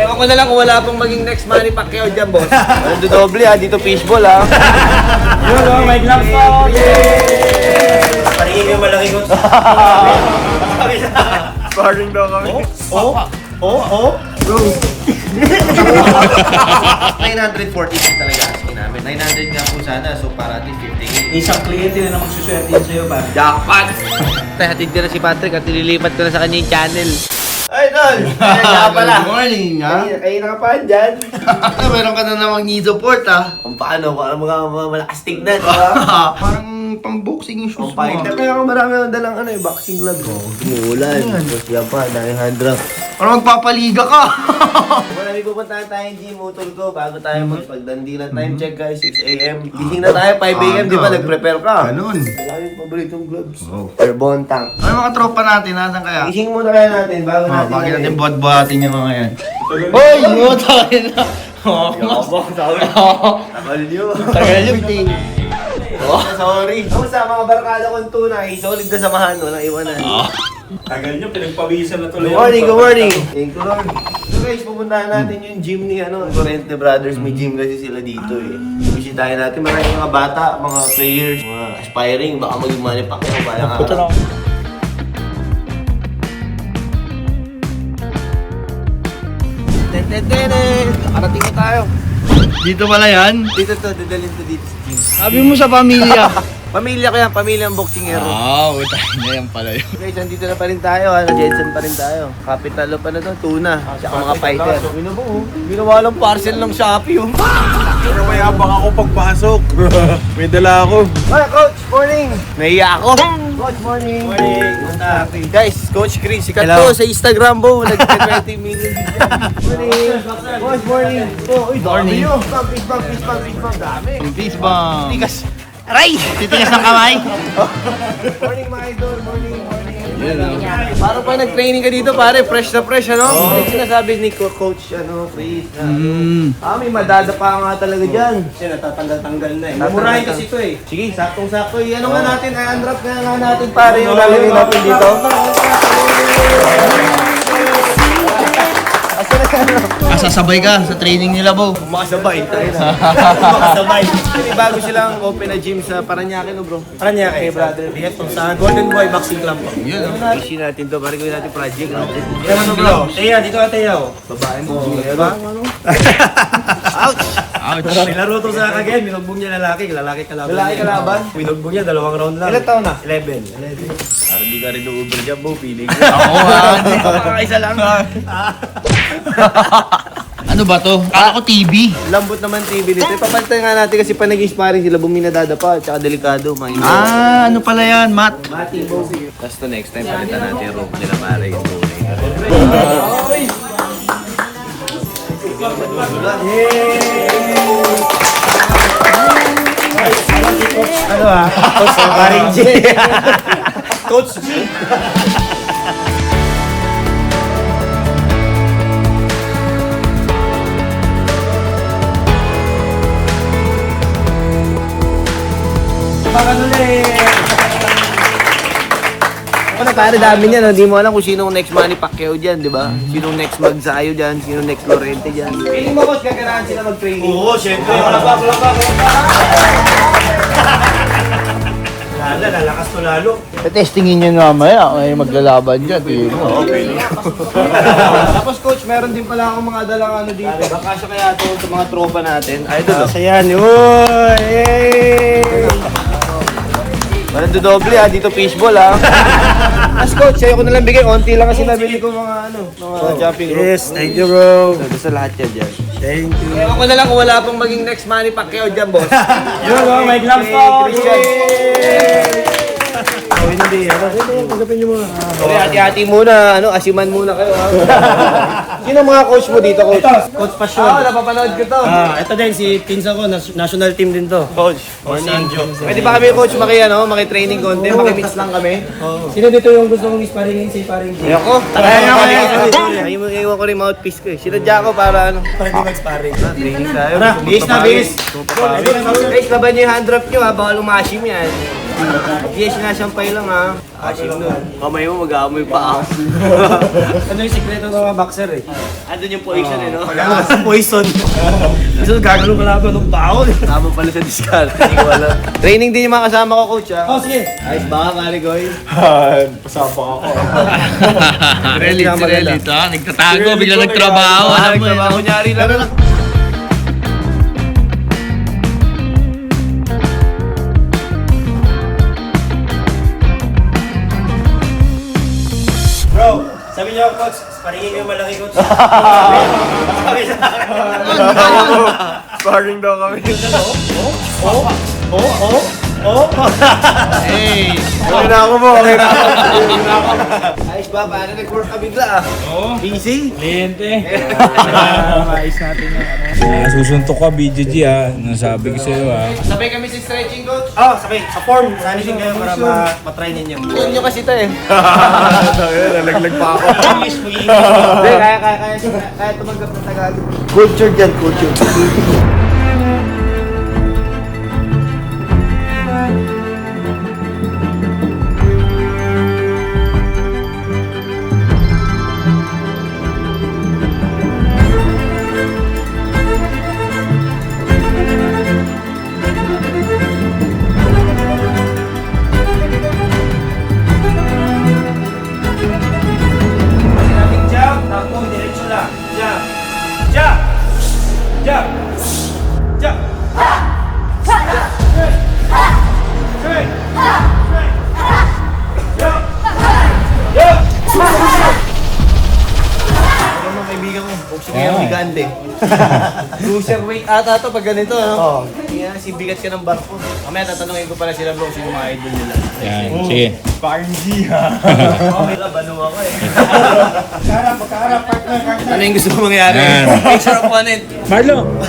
Ewan ko na lang kung wala pong maging next Manny Pacquiao dyan, boss. Ano dodoble ha, dito fishball ha. Yun o, may gloves po! Paringin yung malaki ko. Sparring daw kami. Bro. 940 talaga asking namin. 900 nga po sana, so para at least 50k. Isang kliyente na magsuswerte yun sa'yo, pare. Jackpot! Hatid ko na si Patrick at ililipat ko na sa kanya yung channel. Ay, tol! Kaya pala. Good morning, ha? Kayo nakapaan dyan. Meron ka na namang knee support, ha? Kung paano, parang mga malakas tignan, ha? Parang pang-boxing yung shoes mo. Fighter. Kaya ako marami ang dalang boxing gloves. Umuulan. Tapos yan pa, dahil hand drop. Parang magpapaliga ka. Wala may pupuntahan tayong gym, utol ko, bago tayo magpagdandila. Time check guys, 6 a.m. Gising na tayo, 5 a.m. Di ba, nag-prepare ka? Ganun. Wala yung paboritong gloves. Wow. Airborne tank. Ano mga tropa natin? Nasaan kaya? Gising muna kaya natin, bago natin. Bakit natin buhat-buhatin yung mga yan? Hoy! Mo tayo na! Tagal nyo. Tagal yun. Sorry. Ako sa mga barkada kong tunay, solid na samahan, walang iwanan. Tagal nyo, pinagpawisan na tuloy. Good morning, good morning. Thank you, Lord. So guys, pupuntahan natin yung gym ni Corrente Brothers. May gym kasi sila dito eh. Bisitahin natin maraming mga bata, mga players, mga aspiring, baka maging Manny Pacquiao balang araw. Nakarating na tayo. Dito pala yan? Dito to, dadalhin to dito sa gym. Sabi mo sa pamilya. Pamilya ko yan, pamilyang boxingero. Utay na yan pala yun. Guys, nandito na pa rin tayo, Jensen pa rin tayo. Capital pa na to, tuna. Tsaka mga fighter. Ginawa lang parcel ng Shopee oh. Pero may abang ako pagpasok. May dala ako. Hi, Coach! Morning! Nahiya ako. Coach, morning! Morning! Guys, Coach Chris, sikat to sa Instagram po. Nag-20 million views yan. Morning! Coach, morning! Oh, uy, dami yun. Peace bump. Dami. Please ba? Tigas. Aray! Titigas ng kamay? Morning, mga idol. Morning. Parang pa nag-training ka dito, pare. Fresh na fresh, ano? Yung sinasabi ni Coach, Chris. May madadapa nga talaga dyan. Kasi natatanggal-tanggal na eh. Mumurahin kasi ito eh. Sige, saktong-sakto. Ano nga natin, i-unwrap nga natin pare yung lalagay natin dito. Sasabay ka sa training nila, Bo. Makasabay tayo na. Makasabay. May bago silang open na gym sa Paranaque, no bro? Paranaque. Hey, brother. Dito sa Golden Boy Boxing Club po. Yun, Isi natin to, pare gawin natin project. No? Yan ano bro? Teya, dito ka Teya oh. Babae mo. Ouch! Ouch. Nilaro to sa again, minugbog niya lalaki kalaban. Lalaki kalaban? Minugbog niya, 2 round lang. Ilan taon na? 11. Parang di ka rin uber dyan, Bo. Piling ko. Ako Kakaisa lang. Ano ba to? Kala ko TV. Lambot naman TV dito. Ipapalitan nga natin kasi pa naging sparring sila, buminadadapa at saka delikado. Ano pala yan, Matt? Mati, Bo. Tapos to next time, palitan natin yung rope nila pare. Yung tunay. Ano Coach, paring G. Coach G. Ano pare, dami niyan. Hindi mo alam kung sinong next Manny Pacquiao dyan, di ba? Sinong next Magsayo dyan, sinong next Lorente dyan. Hindi mo, Coach, gaganahan sila mag-training. Oo, syempre. Lalakas to lalo. Testingin nyo mamaya. May maglalaban dyan. Tapos Coach, meron din pala akong mga dalang ano dito. Baka siya kaya ito sa mga tropa natin. Idol, Ayan, uy! Walang dodoble ha, dito fishball ha. As Coach, ayoko na lang bigay. Konti lang kasi nabili ko mga jumping rope. Yes, thank you bro. Basta lahat yan dyan. Thank you. Ewan ko na lang kung wala pong maging next Manny Pacquiao dyan, boss. Yun o, may gloves po! Christian. Oh, hindi. Pagkapin niyo muna. Okay, hati-hati muna, asiman muna kayo ha. Sino mga coach mo dito, Coach? Coach Passion. Napapanood ko to. Ito din, si Pinsa ko, national team din to. Coach, Morning. pwede ba kami, Coach, maki-training konti? Maki-mix lang kami? Sino dito yung gusto mong isparingin si Paring G? Ayoko. Iwan ko rin mouthpiece ko eh. Sinadya ko para Para di mag-sparring. training tayo. Tara, bihis na, bihis. Guys, laban niyo yung hand drop niyo ha. Baka lumashim yan. Hindi, sinasampay lang ha. Asim nun. Kamay mo mag-aamoy pa ako. Ano yung sikreto ng mga boxer eh? Andun yung poison eh, no? Poison. Gusto gagano ka lang ng baon. Tama pala sa discount. Hindi ko alam. Training din yung mga kasama ko, coach ha. Oh, sige. Ayos ba, Marigoy? Pasabak ako. Relit ha. Nagtatago, bigla nagtrabaho. Alam mo Nagtrabaho, yun. kunyari lang. Bro, sabi niyo coach, paringin yung malaki coach. Sabi sa akin. Sparring daw kami. Hey! Okay na ako mo, okay na ako. Ayos ba, paano nag-work ka bigla ah? Oo. Easy? Kliyente. Mais natin yung susuntok ka, BJG ha. Nasabi ko sa'yo ha. Sabay kami sa stretching, coach. Oh, sabi, sa form, sanisin kayo para matry ninyo. Yun nyo kasi ito eh. Nalaglag pa ako. Hindi, kaya tumanggap ng Tagalog. Culture dyan, culture. Sinabing jump, takbo, diretso lang. Jump. Jump. Jump. Jump. Straight. Straight. Jump. Jump. Ano mga kaibigan ko? Boxing kaya bigante. Cruiserweight ata to pag ganito, no? Oo. Kaya si bigat ka ng barko. Mamaya tatanungin ko pala sila bro, sino mga idol nila. Yan, sige. Sparring G ha. Okay lang, banu ako eh. Magkaharap, partner. Ano yung gusto mo mangyari? Yan. Picture opponent. Marlo!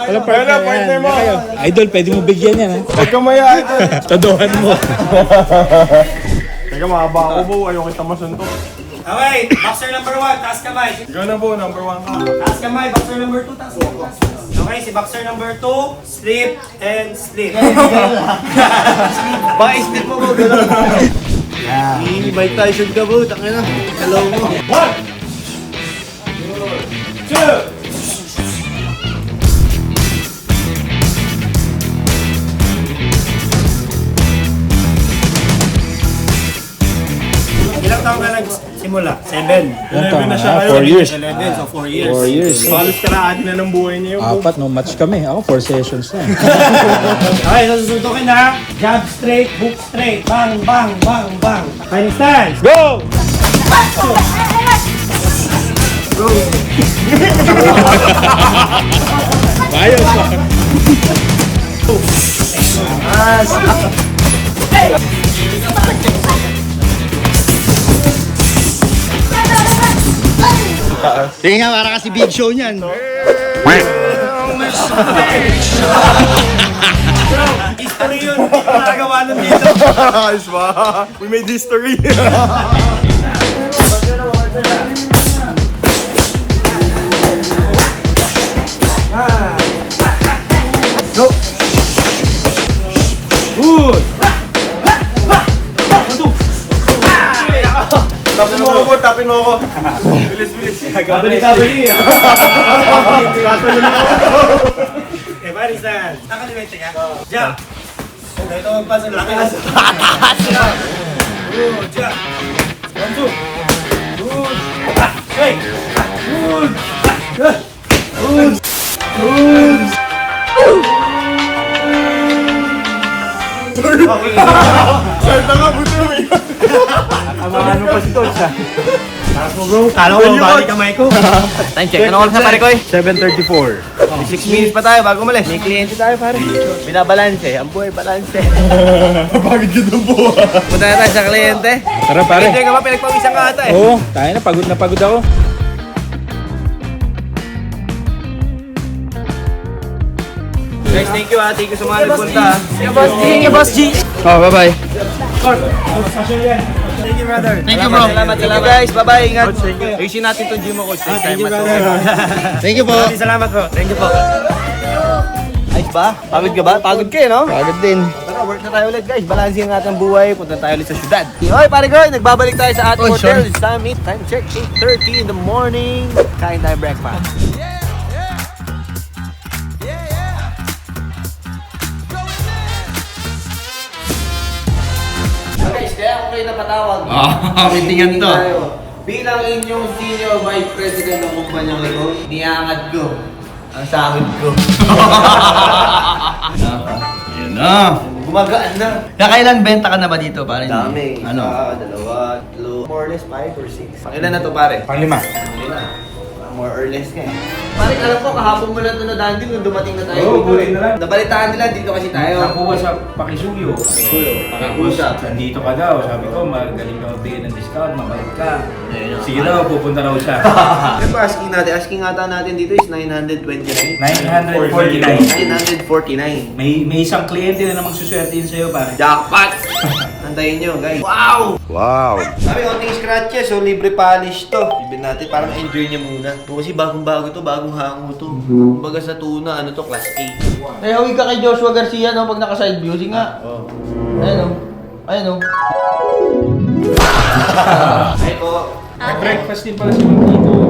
Wala partner mo. Kayo. Idol, pwede mo bigyan yan ha. Huwag ka maya ito. Taduhan mo. Teka, mahaba ako po. Ayaw kita masuntok. Okay, boxer number 1, taas kamay. Ikaw na po, number 1 ka. Taas kamay, boxer number 2, taas kamay. Okay, si boxer number 2, sleep and sleep. Baka isip mo mo, gano'n. Mike Tyson ka bro, tangin na. Hello mo. 1, 2, ilang taon ka nagsimula? 7. 11 na siya 4 years. 11, so 4 years. 4 years. Halos kalahati na ng buhay niya yung Apat, no match kami. Ako, 4 sessions na. Okay, so susuntukin na. Jab straight, hook straight. Bang, bang, bang, bang. Fighting stance. Go! Ayos pa. Sige nga, para kasi big show niyan. History yun. Hindi ko nagawa nun dito. Ayos ba? We made history. Tapin mo ako, tapin mo ako. Bilis, bilis. Kabali. Okay, fighting stance. Nakalimente ka. Jab. Okay, ito magpas ang laki na. Good, jab. 1, 2. Good. Straight. Good. Good. Good. Sir, tanga, buto mo yun. Ano pa si Coach ha? Taas mo bro. Kala ko balik kamay ko. Time check. Ano oras na pare ko eh? 7:34. 6 minutes pa tayo bago umalis. May kliyente tayo pare. Binabalanse. Ang buhay balanse. Bakit yun ang buha? Punta na tayo sa kliyente. Tara pare. Kliyente ka ba? Pinagpawisan ka ata eh. Oo, tayo na pagod ako. Guys, thank you ha. Thank you sa mga nagpunta ha. Thank you, Boss G. Oh, bye-bye. Thank you brother. Thank you, bro. Salamat guys. Bye-bye. Ingat. Ayusin natin itong gym mo, coach. Next time. Thank you po. Salamat bro. Thank you po. Ayos ba? Pagod ka ba? Pagod ka eh, no? Pagod din. Work na tayo ulit guys. Balancing ang ating buhay. Punta tayo ulit sa syudad. Hoy, pare ko, nagbabalik tayo sa ating hotel. Summit. Time check, 8:30 in the morning. Kain tayo breakfast. Guys, kaya ako kayo napatawag. Meetingan to. Bilang inyong senior vice president ng kumpanyang ito, niangad ko ang sahod ko. Yun na. Gumagaan na. Nakailan benta ka na ba dito, pare? Dami. Ano? Isa, dalawa, tatlo. More or less 5 or 6. Pangilan na to pare? Panglima. More or less ka eh. Pare, alam ko kahapon mo lang ito na dandi nung dumating na tayo. Oo, buhay na lang. Nabalitaan nila dito kasi tayo. Nakuha sa Pakisuyo. Pakiusap. Nandito ka daw. Sabi ko, magaling ka magbigay ng discount, mabait ka. Ayun. Sige daw, pupunta raw siya. Pero asking ata natin dito is 929. 949. 949. May isang kliyente na namang suswertein sa'yo, pare. Jackpot! Antayin nyo, guys. Wow! Wow! Sabi, konting scratches, so libre polish to. Ibig natin, para ma-enjoy nyo muna. Ito kasi bagong-bago to, bagong hango to. Kumbaga sa tuna, ano to, class A. May hawig ka kay Joshua Garcia no pag naka-side view. Sige nga. Oh. Ayun o. Ayun o. Ay po. May breakfast din pala si Ma'am dito.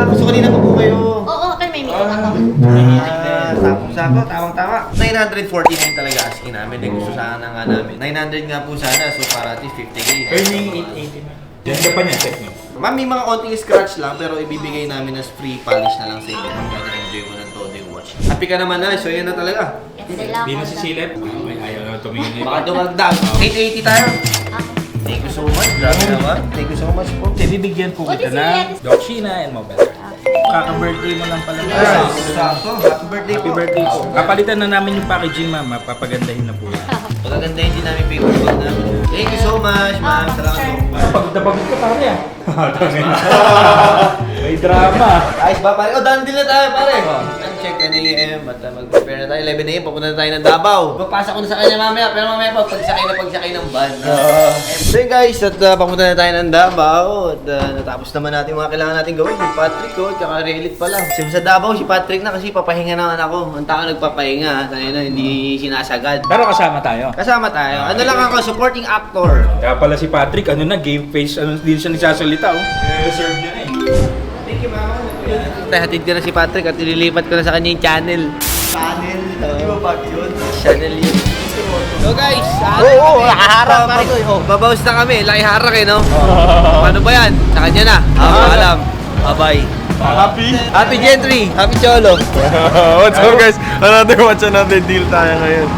Gusto kanina pa po kayo. Oo, kan may meeting ako. Sakto, tawang-tawa. 949 talaga asking namin. Gusto sana nga namin. 900 nga po sana, so para at least 50k. Earning 880 na. Diyan ka pa niya, check mo. Ma'am, may mga konting scratch lang, pero ibibigay namin as free polish na lang sa inyo. Pagka-enjoy mo ng todo yung watch. Happy ka naman na, so yan na talaga. Salamat. Di na si Silip. May ayaw na tumingin Baka eh. dumagdag. 880 tayo. Thank you so much. Grabe naman. Thank you so much po. Bibigyan po O, kita di na sige. Doxina and mobile. Kaka-birthday mo lang pala. Sakto. Happy birthday Happy po. birthday po. Kapalitan na namin yung packaging, ma'am. Papagandahin na po yan. Pagkagandahin din namin paperwork namin. Thank you so much, ma'am. Salamat po. Pagod na pagod ka, pare ah. May drama. Ayos ba pare? Oh, done deal na tayo pare. Check 10 a.m. at mag-prepare na tayo. 11 a.m. papunta na tayo ng Davao. Papasok ko na sa kanya mamaya. Pero mamaya pagsakay ng van. So yun guys, at papunta na tayo ng Davao. At natapos naman natin mga kailangan natin gawin. Si Patrick ko, tsaka Relit pala. Kasi sa Davao, si Patrick na kasi papahinga naman ako. Ang tao nagpapahinga. Tayo na, hindi sinasagad. Pero kasama tayo. Kasama tayo. Ano lang ako, supporting actor. Kaya pala si Patrick, ano na, game face, ano din siya nagsasalita oh. Reserve niya na eh. Thank you, mama. Hatid ko na si Patrick at ililipat ko na sa kanya yung channel. Channel? Di ba bag yun? Channel yun. So guys, nakaharap pa rin ko. Babawas na kami, laki harak eh no? Paano ba yan? Sa kanya na. Alam. Bye-bye. Happy Gentry! Happy Cholo! What's up guys? Another watch, another deal tayo ngayon.